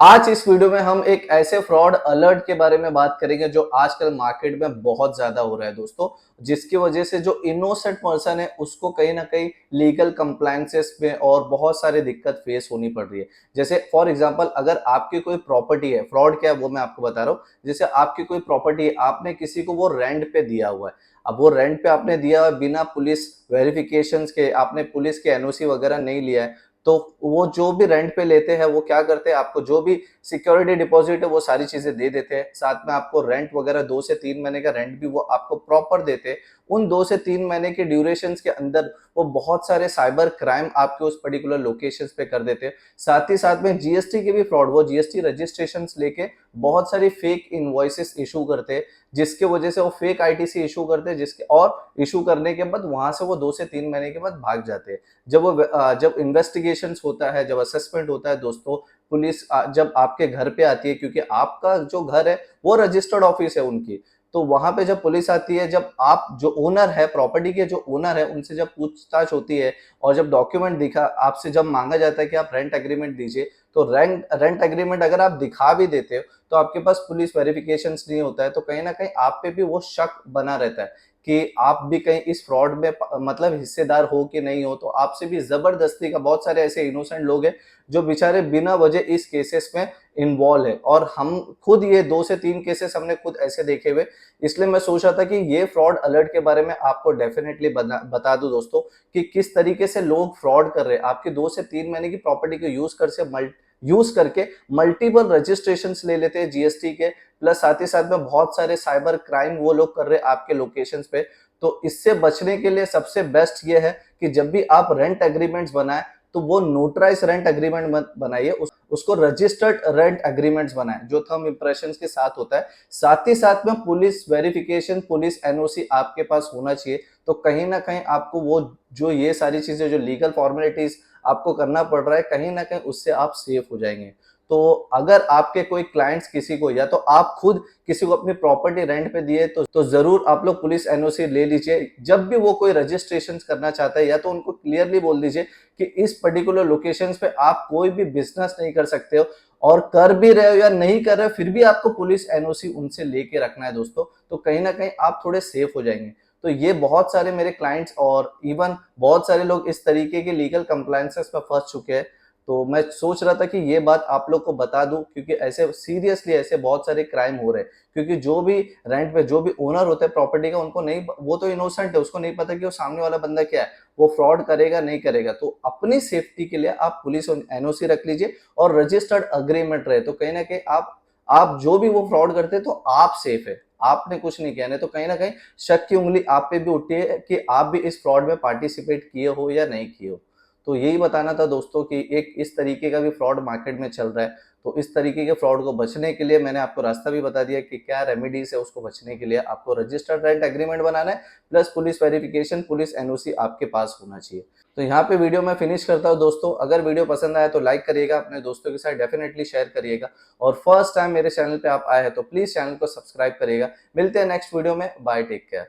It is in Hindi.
आज इस वीडियो में हम एक ऐसे फ्रॉड अलर्ट के बारे में बात करेंगे जो आजकल मार्केट में बहुत ज्यादा हो रहा है दोस्तों, जिसकी वजह से जो इनोसेंट पर्सन है उसको कहीं ना कहीं लीगल कंप्लायंसेस में और बहुत सारी दिक्कत फेस होनी पड़ रही है। जैसे फॉर एग्जांपल, अगर आपकी कोई प्रॉपर्टी है, फ्रॉड क्या है वो मैं आपको बता रहा हूँ। जैसे आपकी कोई प्रॉपर्टी है, आपने किसी को वो रेंट पे दिया हुआ है। अब वो रेंट पे आपने दिया हुआ है बिना पुलिस वेरिफिकेशन के, आपने पुलिस के एनओसी वगैरह नहीं लिया है। तो वो जो भी रेंट पे लेते हैं वो क्या करते हैं, आपको जो भी सिक्योरिटी डिपॉजिट है वो सारी चीजें दे देते हैं। साथ में आपको रेंट वगैरह 2 से 3 महीने का रेंट भी वो आपको प्रॉपर देते हैं। उन 2 से 3 महीने के ड्यूरेशन के अंदर वो बहुत सारे साइबर क्राइम आपके उस पर्टिकुलर लोकेशन पे कर देते हैं। साथ ही साथ में जीएसटी के भी फ्रॉड, वो जीएसटी रजिस्ट्रेशन लेके बहुत सारी फेक इनवॉइसेस इशू करते हैं, जिसके वजह से वो फेक आईटीसी इशू करते हैं, जिसके और इशू करने के बाद वहां से वो 2 से 3 महीने के बाद भाग जाते हैं। जब इन्वेस्टिगेशन होता है, जब असेसमेंट होता है दोस्तों, पुलिस जब आपके घर पे आती है, क्योंकि आपका जो घर है वो रजिस्टर्ड ऑफिस है उनकी। तो वहां पे जब पुलिस आती है, जब आप जो ओनर है, प्रॉपर्टी के जो ओनर है, उनसे जब पूछताछ होती है और जब डॉक्यूमेंट दिखा आपसे जब मांगा जाता है कि आप रेंट एग्रीमेंट दीजिए, तो रेंट एग्रीमेंट अगर आप दिखा भी देते हो तो आपके पास पुलिस वेरिफिकेशन नहीं होता है, तो कहीं ना कहीं आप पे भी वो शक बना रहता है कि आप भी कहीं इस फ्रॉड में मतलब हिस्सेदार हो कि नहीं हो। तो आपसे भी जबरदस्ती का, बहुत सारे ऐसे इनोसेंट लोग हैं जो बेचारे बिना वजह इस केसेस में इन्वॉल्व है, और हम खुद ये 2 से 3 केसेस हमने खुद ऐसे देखे हुए। इसलिए मैं सोच रहा था कि ये फ्रॉड अलर्ट के बारे में आपको डेफिनेटली बता दूं दोस्तों, कि किस तरीके से लोग फ्रॉड कर रहे हैं। आपके 2 से 3 महीने की प्रॉपर्टी को यूज करके मल्टीपल रजिस्ट्रेशन ले लेते हैं जीएसटी के, प्लस साथ ही साथ में बहुत सारे साइबर क्राइम वो लोग कर रहे हैं आपके लोकेशंस पे। तो इससे बचने के लिए सबसे बेस्ट ये है कि जब भी आप रेंट एग्रीमेंट्स बनाए तो वो नोटराइज रेंट एग्रीमेंट मत बनाइए, उसको रजिस्टर्ड रेंट एग्रीमेंट्स बनाएं जो थंब इंप्रेशंस के साथ होता है। साथ ही साथ में पुलिस वेरिफिकेशन, पुलिस एनओसी आपके पास होना चाहिए। तो कहीं ना कहीं आपको वो जो ये सारी चीजें, जो लीगल फॉर्मेलिटीज आपको करना पड़ रहा है, कहीं ना कहीं उससे आप सेफ हो जाएंगे। तो अगर आपके कोई क्लाइंट्स किसी को, या तो आप खुद किसी को अपनी प्रॉपर्टी रेंट पे दिए, तो जरूर आप लोग पुलिस एनओसी ले लीजिए। जब भी वो कोई रजिस्ट्रेशन करना चाहता है, या तो उनको क्लियरली बोल दीजिए कि इस पर्टिकुलर लोकेशंस पे आप कोई भी बिजनेस नहीं कर सकते हो, और कर भी रहे हो या नहीं कर रहे हो फिर भी आपको पुलिस एनओसी उनसे लेके रखना है दोस्तों। तो कहीं ना कहीं आप थोड़े सेफ हो जाएंगे। तो ये बहुत सारे मेरे क्लाइंट्स और इवन बहुत सारे लोग इस तरीके के लीगल कंप्लायंसेस में फंस चुके हैं। तो मैं सोच रहा था कि ये बात आप लोग को बता दूं, क्योंकि ऐसे सीरियसली ऐसे बहुत सारे क्राइम हो रहे हैं। क्योंकि जो भी रेंट पे, जो भी ओनर होता है प्रॉपर्टी का, उनको नहीं, वो तो इनोसेंट है, उसको नहीं पता कि वो सामने वाला बंदा क्या है, वो फ्रॉड करेगा नहीं करेगा। तो अपनी सेफ्टी के लिए आप पुलिस एनओसी रख लीजिए और रजिस्टर्ड अग्रीमेंट रहे, तो कहीं ना कहीं आप जो भी वो फ्रॉड करते हैं तो आप सेफ है, आपने कुछ नहीं किया। नहीं तो कहीं ना कहीं शक की उंगली आप पे भी उठी है कि आप भी इस फ्रॉड में पार्टिसिपेट किए हो या नहीं किए हो। तो यही बताना था दोस्तों कि एक इस तरीके का भी फ्रॉड मार्केट में चल रहा है। तो इस तरीके के फ्रॉड को बचने के लिए मैंने आपको रास्ता भी बता दिया कि क्या रेमेडीज है उसको बचने के लिए। आपको रजिस्टर्ड रेंट एग्रीमेंट बनाना है, plus police verification, police NOC आपके पास होना चाहिए। तो यहाँ पे वीडियो मैं फिनिश करता हूँ दोस्तों। अगर वीडियो पसंद आया तो लाइक करिएगा, अपने दोस्तों के साथ डेफिनेटली शेयर करिएगा, और फर्स्ट टाइम मेरे चैनल पे आप आए हैं तो प्लीज चैनल को सब्सक्राइब करिएगा। मिलते हैं नेक्स्ट वीडियो में। Bye, take care.